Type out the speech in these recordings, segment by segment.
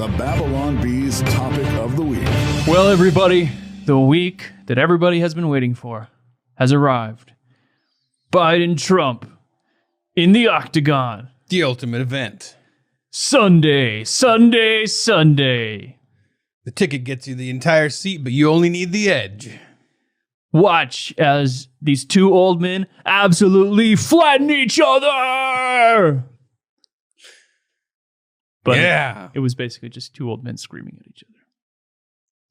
the Babylon Bees topic of the week. Well, everybody, the week that everybody has been waiting for has arrived. Biden-Trump in the Octagon. The ultimate event. Sunday. The ticket gets you the entire seat, but you only need the edge. Watch as these two old men absolutely flatten each other. But yeah. it was basically just two old men screaming at each other.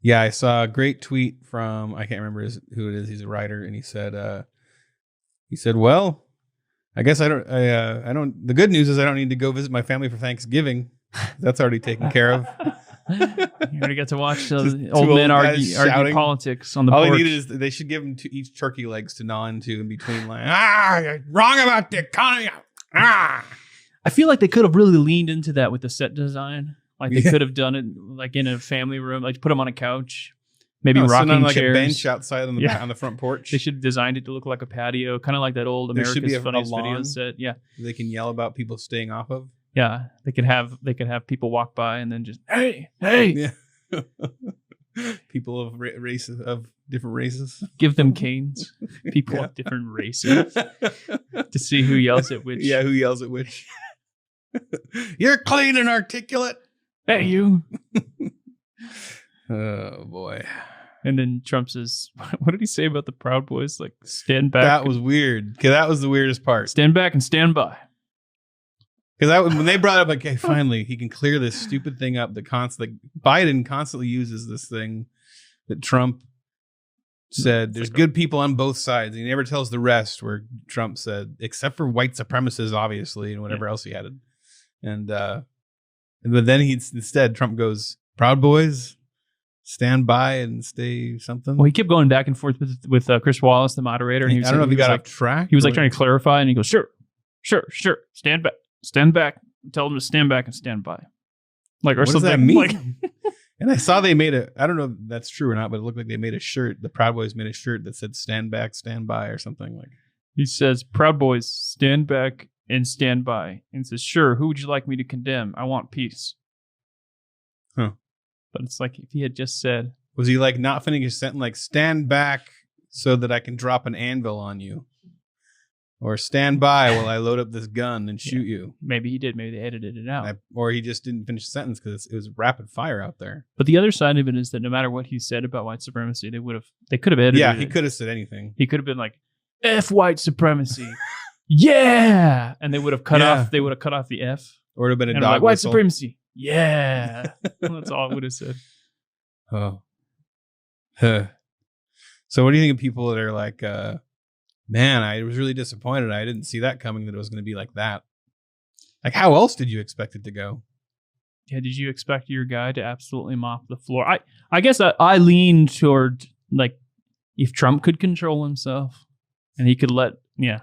Yeah, I saw a great tweet from, I can't remember who it is. He's a writer, and he said, well, I guess I don't, the good news is I don't need to go visit my family for Thanksgiving. That's already taken care of. You already got to watch the old old men argue shouting. Politics on the porch. All they needed is they should give them each turkey legs to gnaw into in between. Like, you're wrong about the economy. I feel like they could have really leaned into that with the set design. Like they could have done it like in a family room, like put them on a couch, maybe rocking on like chairs. A bench outside on the front porch. They should have designed it to look like a patio, kind of like that old There should America's be a Funniest lawn Videos set. Yeah, they can yell about people staying off of. Yeah, they could have people walk by and then just hey. Yeah. People of different races. Give them canes. People of different races to see who yells at which. Yeah, who yells at which. You're clean and articulate. Hey, you. Oh, boy. And then Trump says, what did he say about the Proud Boys? Like, stand back. That was weird. Because that was the weirdest part. Stand back and stand by. Because when they brought up, like, hey, finally, he can clear this stupid thing up that Biden constantly uses this thing that Trump said, there's good people on both sides. He never tells the rest, where Trump said, except for white supremacists, obviously, and whatever else he added. But then Trump goes, Proud Boys, stand by and stay something. Well, he kept going back and forth with Chris Wallace, the moderator. And I don't know if he got off track. He was like trying to clarify, and he goes, sure. Stand back. Tell them to stand back and stand by. Like, or what something. Does that mean? Like, and I saw they made I don't know if that's true or not, but it looked like they made a shirt. The Proud Boys made a shirt that said stand back, stand by or something like. He says, Proud Boys, stand back and stand by. And says, sure, who would you like me to condemn? I want peace. Huh. But it's like if he had just said. Was he like not finishing his sentence like stand back so that I can drop an anvil on you? Or stand by while I load up this gun and shoot you. Maybe he did. Maybe they edited it out. Or he just didn't finish the sentence because it was rapid fire out there. But the other side of it is that no matter what he said about white supremacy, they could have edited it. Yeah, he could have said anything. He could have been like, F white supremacy. Yeah. And they would have cut off the F. Or it would have been a dog like, white whistle. supremacy. Yeah. That's all it would have said. Oh. Huh. So what do you think of people that are like, man, I was really disappointed. I didn't see that coming, that it was going to be like that. Like, how else did you expect it to go? Yeah, did you expect your guy to absolutely mop the floor? I guess I lean toward, like, if Trump could control himself and he could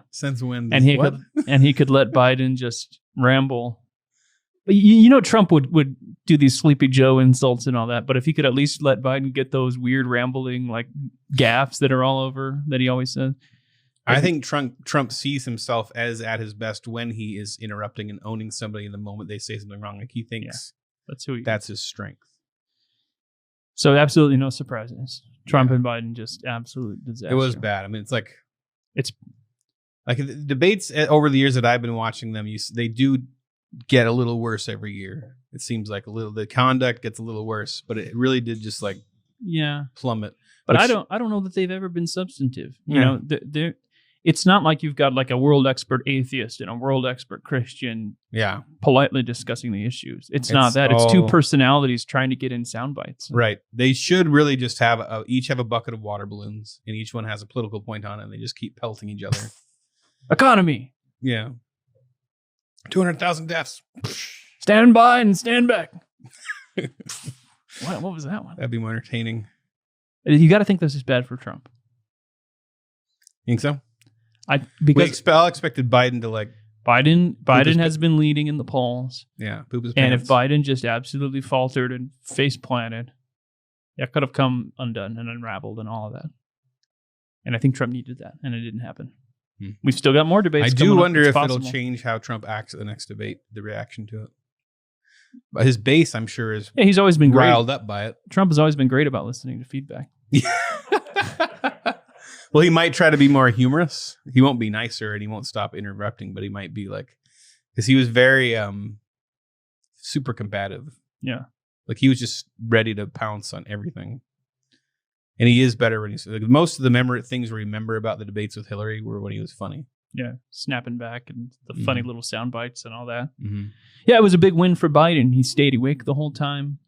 since when? And he could let Biden just ramble. But you know, Trump would do these Sleepy Joe insults and all that. But if he could at least let Biden get those weird rambling, like, gaffes that are all over that he always says. I think Trump sees himself as at his best when he is interrupting and owning somebody in the moment they say something wrong. Like, he thinks that's his strength. So absolutely no surprises. Trump and Biden, just absolute disaster. It was bad. I mean, it's like the debates over the years that I've been watching them, they do get a little worse every year. It seems like the conduct gets a little worse, but it really did just plummet. But I don't know that they've ever been substantive. You know, it's not like you've got like a world expert atheist and a world expert Christian politely discussing the issues. It's not that. It's two personalities trying to get in sound bites. Right. They should really just have each have a bucket of water balloons, and each one has a political point on it, and they just keep pelting each other. Economy. Yeah. 200,000 deaths. Stand by and stand back. What was that one? That'd be more entertaining. You got to think this is bad for Trump. Think so? Because I expected Biden to Biden has been leading in the polls. Yeah, poop his and pants. if Biden just absolutely faltered and face planted, that could have come undone and unraveled and all of that. And I think Trump needed that, and it didn't happen. We've still got more debates. I do wonder if it'll change how Trump acts at the next debate, the reaction to it. But his base, I'm sure, is he's always been riled up by it. Trump has always been great about listening to feedback. Well, he might try to be more humorous. He won't be nicer, and he won't stop interrupting. But he might be like, because he was very super combative. Yeah, like he was just ready to pounce on everything. And he is better when he's like, most of the things we remember about the debates with Hillary were when he was funny. Yeah, snapping back and the funny little sound bites and all that. Mm-hmm. Yeah, it was a big win for Biden. He stayed awake the whole time.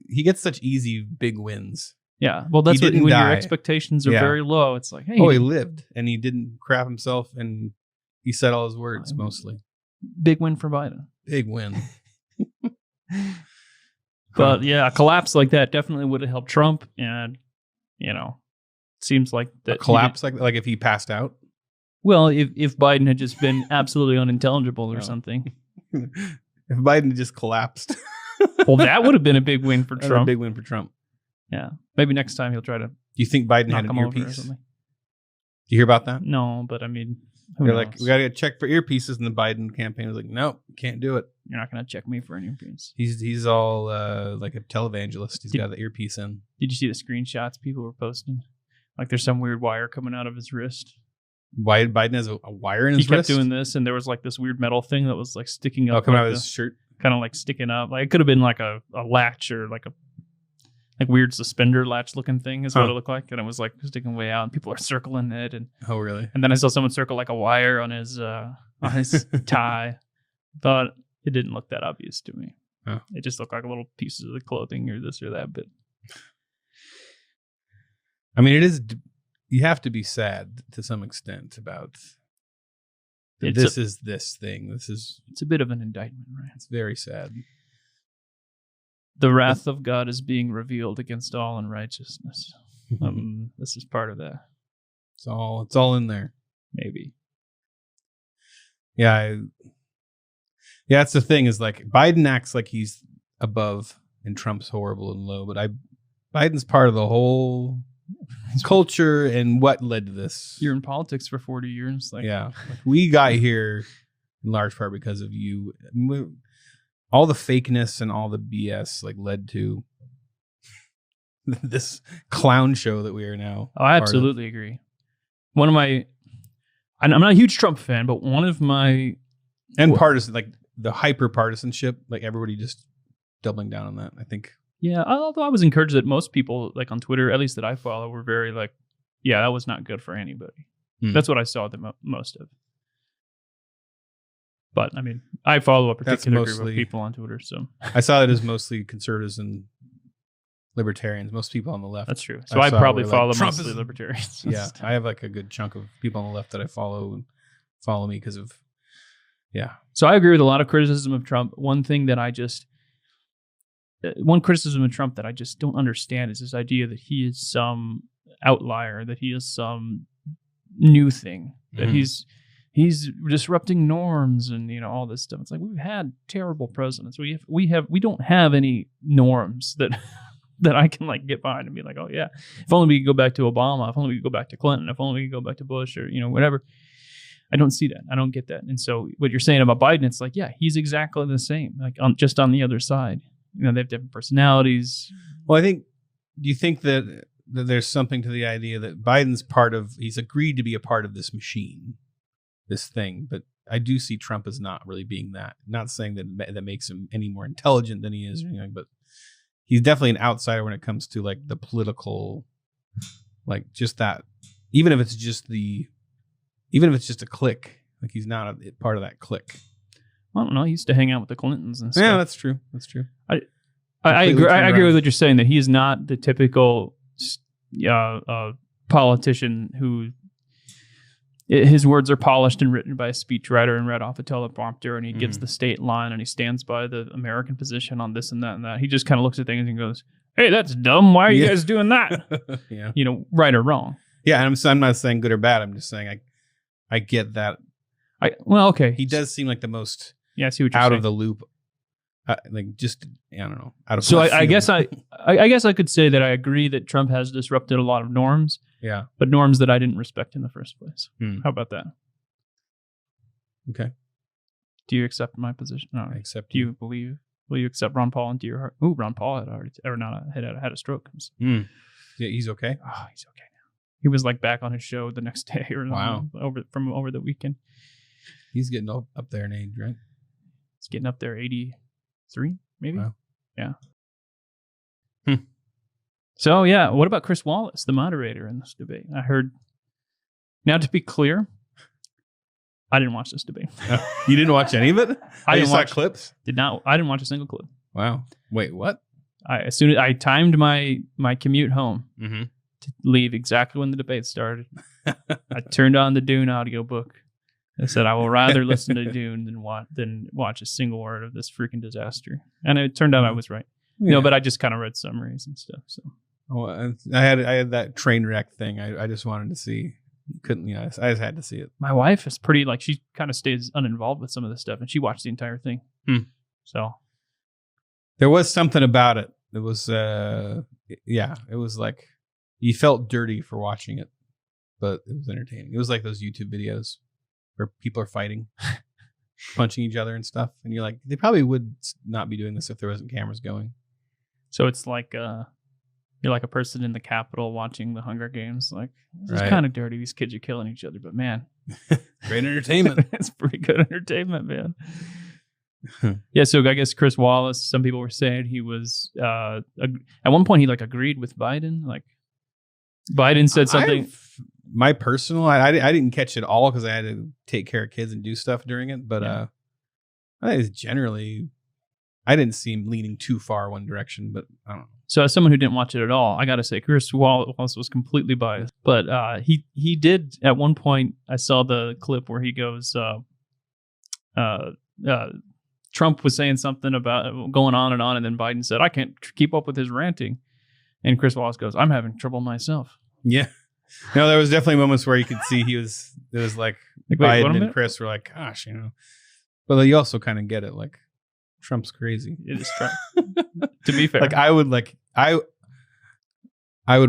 He gets such easy big wins. Yeah, well, that's when your expectations are very low. It's like, hey, he lived and he didn't crap himself and he said all his words mostly. Big win for Biden. Big win. But yeah, a collapse like that definitely would have helped Trump, and seems like that a collapse like if he passed out. Well, if Biden had just been absolutely unintelligible or something. If Biden just collapsed. Well, that would have been a big win for Trump. A big win for Trump. Yeah. Maybe next time he'll try to. Do you think Biden had an earpiece? Do you hear about that? No, but I mean, they're like, we got to get checked for earpieces, and the Biden campaign was like, nope, can't do it. You're not going to check me for an earpiece. He's all like a televangelist. He's got the earpiece in. Did you see the screenshots people were posting? Like there's some weird wire coming out of his wrist. Why Biden has a wire in his wrist? He kept doing this, and there was like this weird metal thing that was like sticking up. Coming out of his shirt? Kind of like sticking up. Like it could have been like a latch or like a weird suspender latch looking thing is what it looked like. And it was like sticking way out, and people are circling it. And oh, really? And then I saw someone circle like a wire on his tie. But it didn't look that obvious to me. Oh. It just looked like little pieces of the clothing or this or that. But I mean, it is. You have to be sad to some extent about this is this thing. It's a bit of an indictment, right? It's very sad. The wrath of God is being revealed against all unrighteousness. This is part of that. It's all in there. Maybe. Yeah. That's the thing is like Biden acts like he's above and Trump's horrible and low, but Biden's part of the whole culture and what led to this. You're in politics for 40 years. We got here in large part because of you. All the fakeness and all the BS led to this clown show that we are now. Oh, I absolutely agree. I'm not a huge Trump fan, but one of my partisan, the hyper partisanship, everybody just doubling down on that. I think. Yeah, although I was encouraged that most people on Twitter, at least that I follow, were very yeah, that was not good for anybody. That's what I saw the most of. But I mean, I follow a particular group of people on Twitter, so I saw it as mostly conservatives and libertarians. Most people on the left. That's true. So I probably follow mostly libertarians. Yeah, I have a good chunk of people on the left that I follow and follow me because of. Yeah. So I agree with a lot of criticism of Trump. One criticism of Trump that I just don't understand is this idea that he is some outlier, that he is some new thing, that he's disrupting norms and all this stuff. It's like we've had terrible presidents. We don't have any norms that I can get behind and be like, oh yeah, if only we could go back to Obama, if only we could go back to Clinton, if only we could go back to Bush or whatever. I don't see that. I don't get that. And so what you're saying about Biden, it's yeah, he's exactly the same, just on the other side. They have different personalities. Well, do you think that there's something to the idea that Biden's he's agreed to be a part of this machine, this thing, but I do see Trump as not really being that. Not saying that makes him any more intelligent than he is or anything, but he's definitely an outsider when it comes to the political, just that, even if it's just a clique, he's not a part of that clique. I don't know. He used to hang out with the Clintons and stuff. Yeah, that's true. I agree with what you're saying, that he is not the typical politician who his words are polished and written by a speechwriter and read off a teleprompter, and he gives the state line and he stands by the American position on this and that and that. He just kind of looks at things and goes, "Hey, that's dumb. Why are you guys doing that?" Yeah, right or wrong. Yeah, and I'm not saying good or bad. I'm just saying I get that. Okay. He does seem like the most. Yeah, I see what you're out saying. of the loop, I don't know. Out of so I guess I could say that I agree that Trump has disrupted a lot of norms. Yeah, but norms that I didn't respect in the first place. How about that? Okay. Do you accept my position? No. I accept. Do you believe? Will you accept Ron Paul into your heart? Ooh, Ron Paul had had a stroke. Yeah, he's okay. Oh, he's okay now. He was like back on his show the next day or over the weekend. He's getting up there in age, right? He's getting up there, 83, maybe. Wow. Yeah. So yeah, what about Chris Wallace, the moderator in this debate? I heard. Now, to be clear, I didn't watch this debate. You didn't watch any of it? I didn't watch clips. I didn't watch a single clip. Wow. Wait, what? As soon as I timed my commute home to leave exactly when the debate started, I turned on the Dune audiobook. I said, I will rather listen to Dune than watch a single word of this freaking disaster. And it turned out I was right. Yeah. No, but I just kind of read summaries and stuff. So I had that train wreck thing. I just wanted to see. Couldn't, I just had to see it. my wife is pretty, like, she kind of stays uninvolved with some of this stuff, and she watched the entire thing. So there was something about it. It was, it was like you felt dirty for watching it, but it was entertaining. It was like those YouTube videos where people are fighting, punching each other and stuff, and you're like, they probably would not be doing this if there wasn't cameras going. So it's like you're like a person in the Capitol watching the Hunger Games. Like, this is Right. kind of dirty. These kids are killing each other, but man, Great entertainment. it's pretty good entertainment, man. Yeah, so I guess Chris Wallace, some people were saying he was at one point he like agreed with Biden. Like, Biden said something. My personal, I didn't catch it all because I had to take care of kids and do stuff during it. But Yeah. I think it's generally, I didn't see him leaning too far one direction. But I don't know. So as someone who didn't watch it at all, I got to say Chris Wallace was completely biased. But he did at one point. I saw the clip where he goes, Trump was saying something about going on, and then Biden said, "I can't keep up with his ranting," and Chris Wallace goes, "I'm having trouble myself." Yeah. No, there was definitely moments where you could see it was like Like, wait, Biden what a and minute? Chris were like, gosh, But you also kind of get it. Like, Trump's crazy. It is Trump. To be fair, Like, I would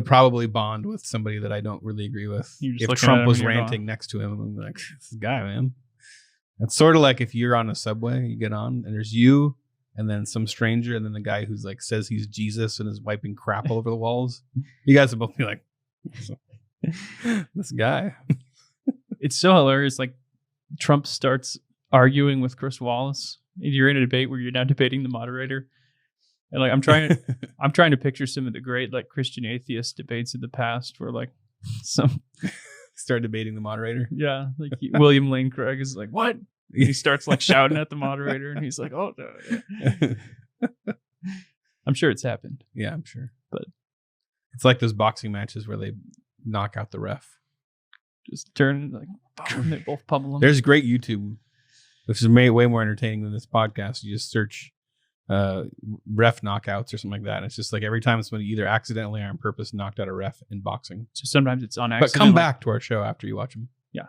probably bond with somebody that I don't really agree with. You're just If looking at Trump him was and you're ranting next to him, I'm like, this guy, man. It's sort of like if you're on a subway, you get on, and there's you, and then some stranger, and then the guy who's like says he's Jesus and is wiping crap all over the walls. You guys would both be like, this guy. it's so hilarious. Like, Trump starts arguing with Chris Wallace. You're in a debate where you're now debating the moderator. And like, I'm trying to picture some of the great like Christian atheist debates of the past where like some Start debating the moderator. like William Lane Craig is like, what? And he starts like shouting at the moderator, and he's like, oh no. I'm sure it's happened. Yeah, I'm sure. But it's like those boxing matches where they knock out the ref. Just turn like boom, they both pummel him. There's great YouTube, which is way more entertaining than this podcast. You just search ref knockouts or something like that. And it's just like every time somebody either accidentally or on purpose knocked out a ref in boxing. So sometimes it's on But accident. come back to our show after you watch them. Yeah.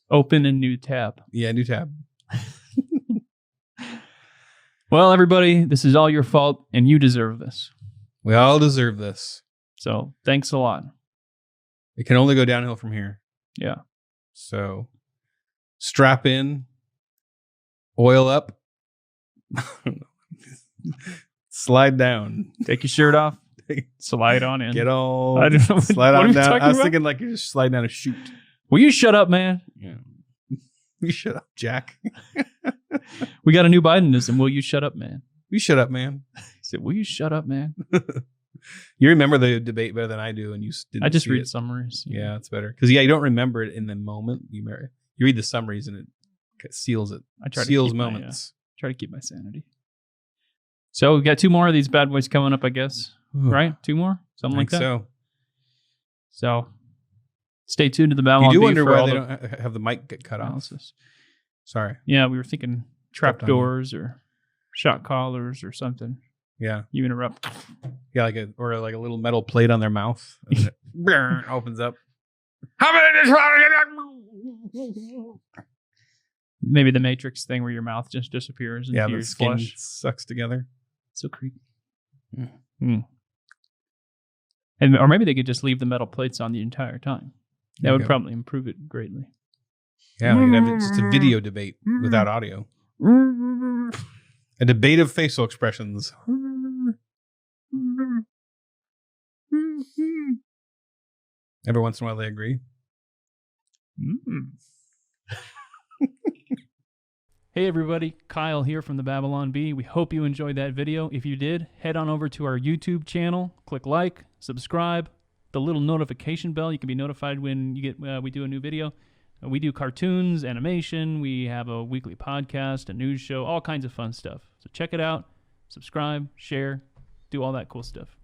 Open a new tab. Yeah, new tab. Well, everybody, this is all your fault, and you deserve this. We all deserve this. So thanks a lot. It can only go downhill from here. Yeah. So strap in, oil up, slide down, Take your shirt off, slide on in. get all, I don't know. slide What are on we down. talking I was about? thinking like you're just sliding down a chute. Will you shut up, man? Yeah. You shut up, Jack. We got a new Bidenism. Will you shut up, man? You shut up, man. He said, will you shut up, man? You remember the debate better than I do, and you didn't I just see read it. summaries. Yeah, it's better because you don't remember it in the moment. You read the summaries and it seals it. I try to seals keep moments. try to keep my sanity. So we got 2 more of these bad boys coming up, I guess. Right? 2 more? Something like that. So stay tuned to the Babylon You do Bee wonder for why all they the don't have the mic get cut off. analysis. Sorry. Yeah, we were thinking Stepped on trapdoors or shot collars or something. Yeah. You interrupt. Yeah, like a little metal plate on their mouth. And then it opens up. How many Maybe the Matrix thing where your mouth just disappears into Yeah, your the skin flesh. sucks together. So creepy. Mm. Or maybe they could just leave the metal plates on the entire time. That would Okay. probably improve it greatly. Yeah, we could have just a video debate without audio. A debate of facial expressions. Every once in a while they agree. Hey everybody, Kyle here from the Babylon Bee. We hope you enjoyed that video. If you did, head on over to our YouTube channel, click like, subscribe, the little notification bell. You can be notified when you get we do a new video. We do cartoons, animation, we have a weekly podcast, a news show, all kinds of fun stuff. So check it out, subscribe, share, do all that cool stuff.